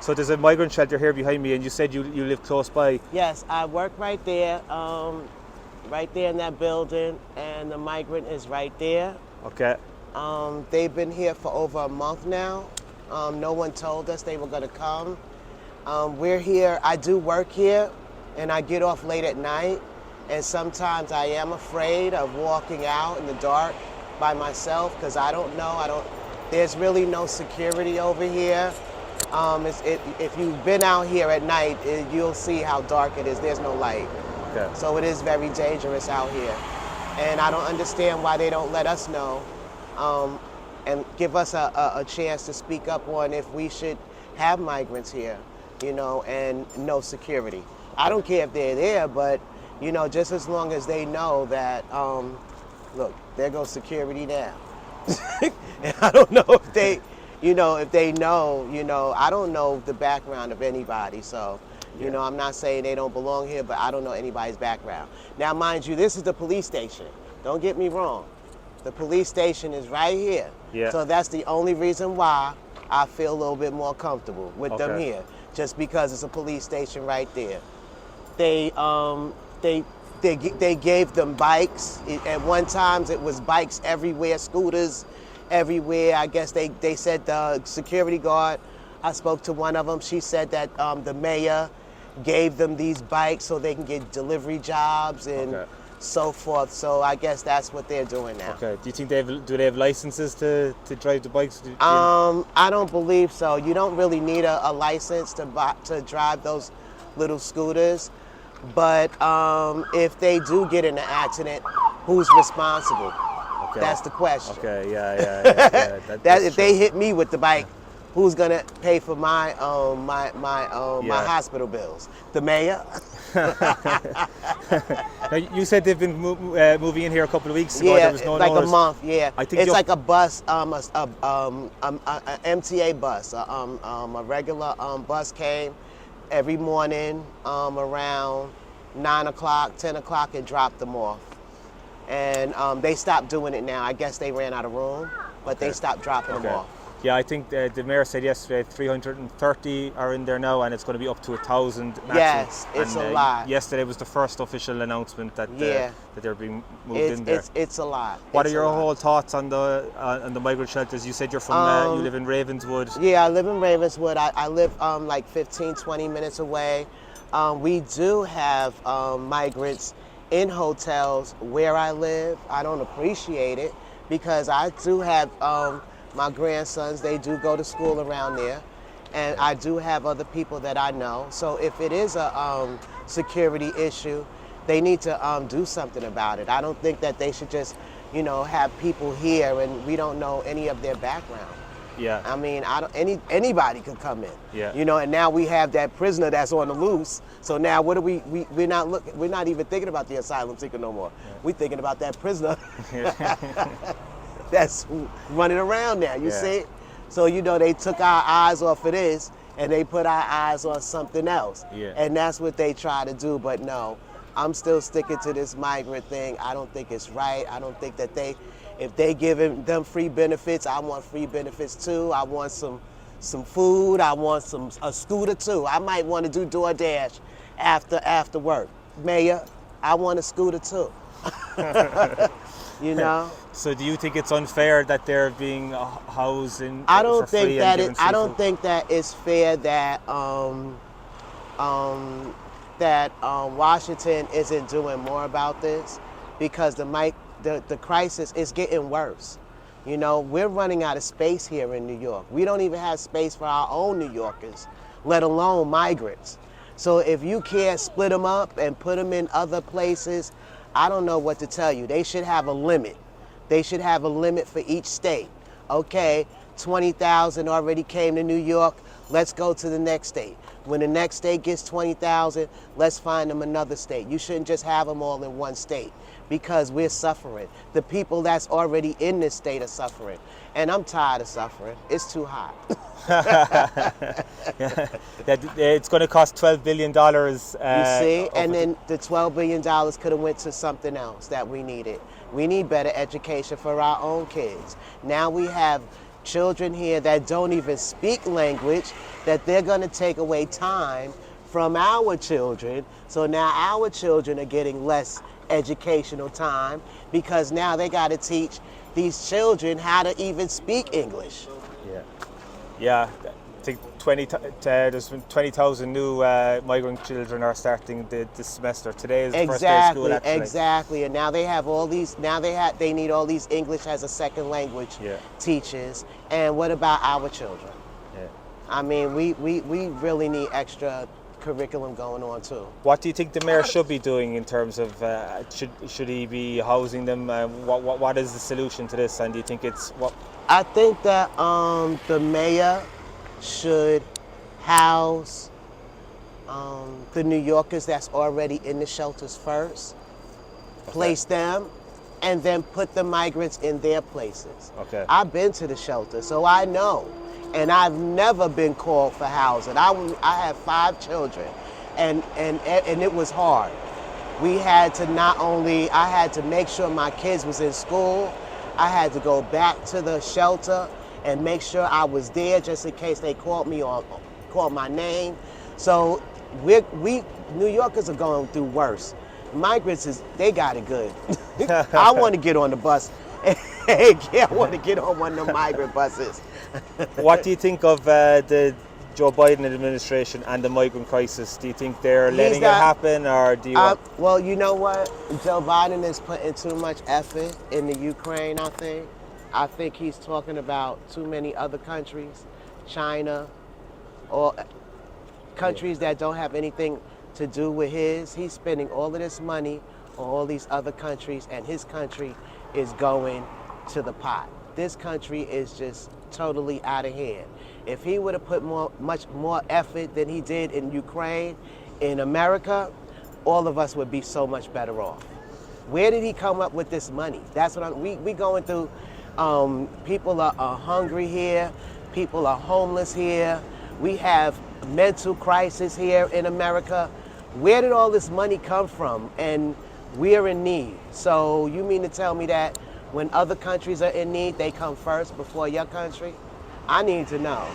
So there's a migrant shelter here behind me, and you said you live close by. Yes, I work right there in that building, and the migrant is right there. Okay. They've been here for over a month now. No one told us they were going to come. We're here. I do work here, and I get off late at night, and sometimes I am afraid of walking out in the dark by myself because I don't know. There's really no security over here. If you've been out here at night, you'll see how dark it is. There's no light. Okay. So it is very dangerous out here. And I don't understand why they don't let us know and give us a chance to speak up on if we should have migrants here, and no security. I don't care if they're there, but, just as long as they know that, look, there goes security now. And I don't know if they, if they know, I don't know the background of anybody. So, I'm not saying they don't belong here, but I don't know anybody's background. Now, mind you, this is the police station. Don't get me wrong. The police station is right here. Yeah. So that's the only reason why I feel a little bit more comfortable with them here, just because it's a police station right there. They gave them bikes. At one time, it was bikes everywhere, scooters everywhere. I guess they said the security guard, I spoke to one of them, she said that the mayor gave them these bikes so they can get delivery jobs and so forth. So I guess that's what they're doing now. Okay. Do you think do they have licenses to drive the bikes? I don't believe so. You don't really need a license to drive those little scooters. But if they do get in an accident, who's responsible? Okay. That's the question. Okay, yeah. If they hit me with the bike, who's gonna pay for my my hospital bills? The mayor? Now, you said they've been moving in here a couple of weeks ago. Yeah, There was no like notice. a month. Yeah, I think it's like a bus, a MTA bus, a regular bus came every morning around 9 o'clock, 10 o'clock, and dropped them off. And they stopped doing it now. I guess they ran out of room, but they stopped dropping them off. Yeah, I think the mayor said yesterday 330 are in there now, and it's going to be up to 1,000 maximum. Yes, it's a lot. Yesterday was the first official announcement that they're being moved in there. It's a lot. What are your whole thoughts on the migrant shelters? You said you're from, you live in Ravenswood. Yeah, I live in Ravenswood. I live like 15, 20 minutes away. We do have migrants in hotels where I live. I don't appreciate it because I do have my grandsons, they do go to school around there, and I do have other people that I know. So if it is a security issue, they need to do something about it. I don't think that they should just, have people here and we don't know any of their background. Yeah. I mean, anybody could come in. Yeah. And now we have that prisoner that's on the loose. So now what are we're not even thinking about the asylum seeker no more. Yeah. We're thinking about that prisoner. That's running around now, you see? So, they took our eyes off of this and they put our eyes on something else. Yeah. And that's what they try to do. But no, I'm still sticking to this migrant thing. I don't think it's right. I don't think that if they give them free benefits, I want free benefits too. I want some food. I want a scooter too. I might want to do DoorDash after work. Mayor, I want a scooter too. So do you think it's unfair that they're being housed in? I don't think that it's fair that Washington isn't doing more about this, because the crisis is getting worse. We're running out of space here in New York. We don't even have space for our own New Yorkers, let alone migrants. So if you can't split them up and put them in other places, I don't know what to tell you. They should have a limit. They should have a limit for each state. Okay, 20,000 already came to New York. Let's go to the next state. When the next state gets 20,000, let's find them another state. You shouldn't just have them all in one state, because we're suffering. The people that's already in this state are suffering. And I'm tired of suffering. It's too hot. It's going to cost $12 billion. You see? And then the $12 billion could have went to something else that we needed. We need better education for our own kids. Now we have children here that don't even speak language, that they're going to take away time from our children. So now our children are getting less educational time because now they got to teach these children how to even speak English. Yeah. Yeah. I think there's been 20,000 new migrant children are starting this semester. Today is the first day of school, actually. Exactly. And now they have all these. Now they need all these English as a second language teachers. And what about our children? Yeah. I mean, we really need extra curriculum going on too. What do you think the mayor should be doing in terms of should he be housing them? What is the solution to this? And do you think it's what? I think that the mayor should house the New Yorkers that's already in the shelters first, place them, and then put the migrants in their places. Okay. I've been to the shelter, so I know. And I've never been called for housing. I have 5 children, and it was hard. We had to I had to make sure my kids was in school. I had to go back to the shelter and make sure I was there just in case they called me or called my name. So we New Yorkers are going through worse. Migrants they got it good. I want to get on the bus. I want to get on one of the migrant buses. What do you think of the Joe Biden administration and the migrant crisis? Do you think they're letting it happen, or do you? Well, you know what? Joe Biden is putting too much effort in the Ukraine, I think. I think he's talking about too many other countries, China, or countries that don't have anything to do with his. He's spending all of this money on all these other countries, and his country is going to the pot. This country is just totally out of hand. If he would have put much more effort than he did in Ukraine, in America, all of us would be so much better off. Where did he come up with this money? That's what we going through. People are hungry here. People are homeless here. We have mental crisis here in America. Where did all this money come from? And we're in need. So you mean to tell me that when other countries are in need, they come first before your country? I need to know.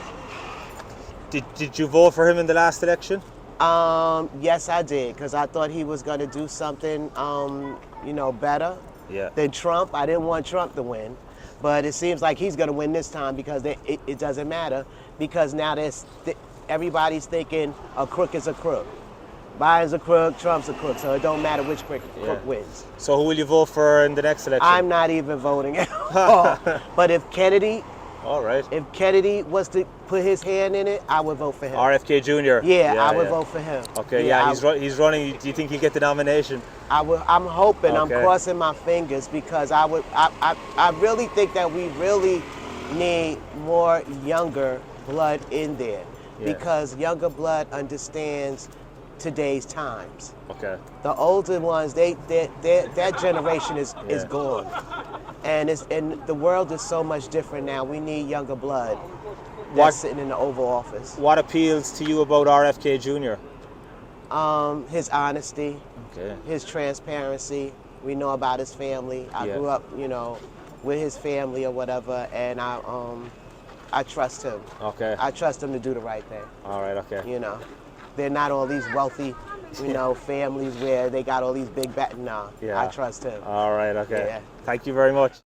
Did you vote for him in the last election? Yes, I did, because I thought he was going to do something, better than Trump. I didn't want Trump to win, but it seems like he's going to win this time because it doesn't matter, because now everybody's thinking a crook is a crook. Biden's a crook, Trump's a crook, so it don't matter which crook wins. So who will you vote for in the next election? I'm not even voting at all. But if Kennedy was to put his hand in it, I would vote for him. RFK Jr. Yeah, I would vote for him. Okay, he's running. Do you think he'll get the nomination? I'm hoping. I'm crossing my fingers, because I really think that we really need more younger blood in there, because younger blood understands today's times. Okay. The older ones, that generation is gone, and the world is so much different now. We need younger blood that's sitting in the Oval Office. What appeals to you about RFK Jr.? His honesty, okay, his transparency. We know about his family. I grew up, with his family or whatever, and I trust him. Okay. I trust him to do the right thing. All right. Okay. They're not all these wealthy, families where they got all these big I trust him. All right. Okay. Yeah. Thank you very much.